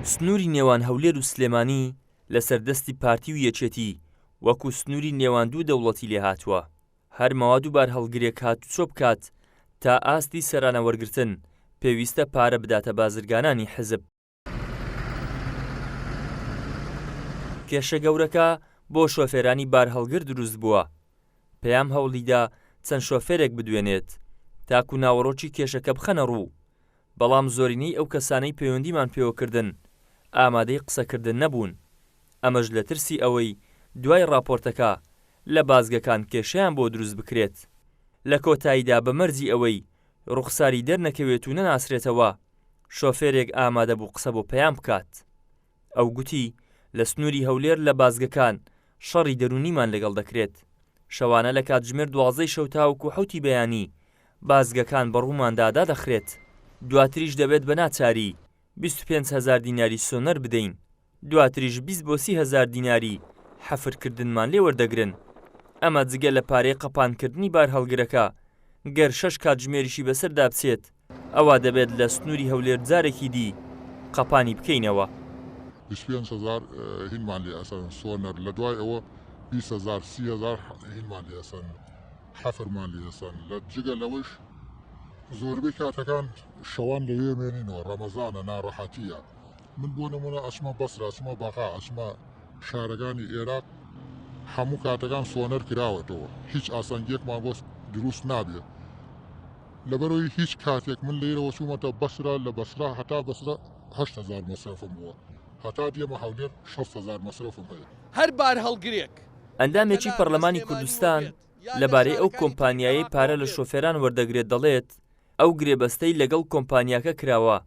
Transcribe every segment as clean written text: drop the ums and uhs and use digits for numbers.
سنووری نێوان هەولێر و سلێمانی لەسەر دەستی پارتی و یەکێتی وەکو سنووری نێوان دوو دەوڵەتی لێهاتووە. هەر مەواد و بار هەڵگرێک هاتوچۆ بکات تا ئاستی سەرانەوەرگرتن پێویستە پارە بداتە بازرگانانی حزب. کێشە گەورەکە بۆ شۆفێرانی بار هەڵگر دروست بووە. پێیام هەوڵیدا چەند شۆفێرێک بدوێنێت تاکو ناوەڕۆکی کێشەکە بخەنە ڕوو، بەڵام زۆرینەی ئەو کەسانەی پەیوەندیمان پێوەکردن ئامادەی قسەکردن نەبوون. ئەمەش لە ترسی ئەوەی دوای راپۆرتەکە لە بازگەکان کێشەیان بۆ دروست بکرێت. لە کۆتاییدا بە مەرجی ئەوەی ڕوخساری دەرنەکەوێت و نەناسرێتەوە، شۆفێرێک ئامادە بوو قسە بۆ پەیام بکات. ئەو گوتی لە سنووری هەولێر لە بازگەکان شەڕی دەرونیمان لەگەڵ دەکرێت. شەوانە لە کاتژمێر 12 شەو تاوەکو 7 بەیانی بازگەکان بەڕووماندادا دەخرێت. دواتریش دەبێت بە ناچاری 25,000 دیناری سۆنەر بدەین، دواتریش 20 بۆ 30,000 دیناری حەفرکردنمان لێ وەردەگرن. ئەمە جگە لە پارەی قەپانکردنی بار هەڵگرەکە گەر 6 کاتژمێریشی بەسەردا بچێت، ئەوە دەبێت لە سنووری هەولێر جارێکی دی قەپانی بکەینەوە. 25,000 هینمان لێ ئەسەن سۆنەر، لە دوای ئەوە 20,000 30,000 هینمان لێ ئەسەن، حەفرمان لێ ئەسەن. لە جگە لەوەش زۆربەی کاتەکان شەوان لەوێ مێنینەوە، ڕەمەزانە ناڕەحەتیە. من بۆ نمونە ئەچمە بەسرا، ئەچمە بەغا، ئەچمە شارەکانی ئێراق، هەموو کاتەکان سۆنەر کراوەتەوە، هیچ ئاسانگیەکمان بۆ دروست نابێت. لەبەرەوەی هیچ کاتێک من لێرەوە چوومەتە بەسرا، لە بەسرا هەتا بەسرا 8,000 مەسرفم بووە، هەتا دێمە هەولێر 6,000 مەسرفم هەیە. هەر بار هەڵگرێک ئەندامێکی پەرلەمانی کوردستان لەبارەی ئەو کۆمپانیایی پارە لە شۆفێران وەردەگرێت دەڵێت ئەو گرێبەستەی لەگەڵ کۆمپانیاکە کراوە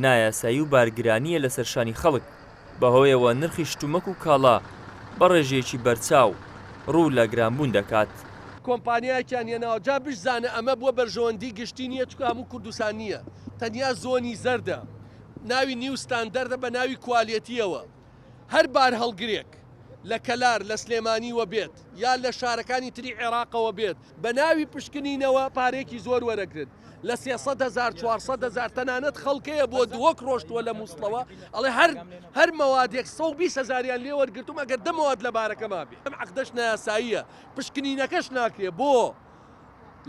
نایاسایی و بارگرانیە لەسەر شانی خەڵک، بەهۆیەوە نرخی شتومەک و کاڵا بە ڕێژەیەکی بەرچاو ڕوو لە گرانبوون دەکات. کۆمپانیایەکیان هێناوە جا بشزانە ئەمە بووە بەرژەوەندی گشتی نییە، چکە هەموو کوردستان نییە، تەنیا زۆنی زەردە، ناوی نیو ستاندەردە بە ناوی کوالیەتیەوە. هەر بار هەڵگرێک لە کەلار لە سلێمانی وە بێت یا لە شارەکانی تری عێراقەوە بێت بە ناوی پشکنینەوە پارێکی زۆر وەرەگرن، لە 300,000 400,000 تەنانەت خەڵکەیە بۆ دووەک ڕۆشتووە لە مووسڵەوە، ئەڵێ هەر مەوادێک 120,000 لێ وەرگرتوم ئەگەر 10 مەواد لە بارەکەما بێ. ئەم عەقدەش نایاساییە، پشکنینەکەش ناکرێ بۆ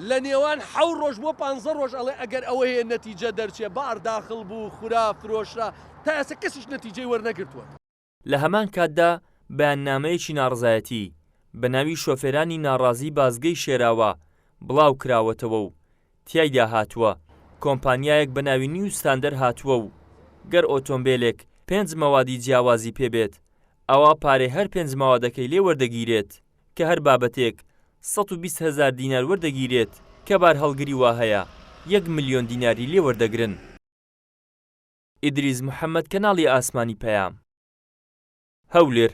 لە نێوان 7 ڕۆژ بۆ 15 ڕۆژ. ئەڵێ ئەگەر ئەوە هەیە نەتیجە دەرچێ، بار داخل بوو، خورا فرۆشرا، تا ئێستا کەسیش نەتیجەی وەرنەگرتووە. لە هەمان کاتدا بەیاننامەیەکی ناڕزایەتی بە ناوی شۆفێرانی ناڕازی بازگەی شێراوە بڵاو کراوەتەوە و تیایدا هاتووە کۆمپانیایەک بە ناوی نیو ستاندەر هاتووە و گەر ئۆتۆمبیلێک 5 مەوادی جیاوازی پێبێت ئەوە پارەی هەر 5 مەوادەکەی لێ وەردەگیرێت کە هەر بابەتێک 120,000 دینار وەردەگیرێت کە بار هەڵگری وا هەیە 1 ملیۆن دیناری لێ وەردەگرن. ئیدریس محەممەد، کەناڵی ئاسمانی پەیام، هەولێر.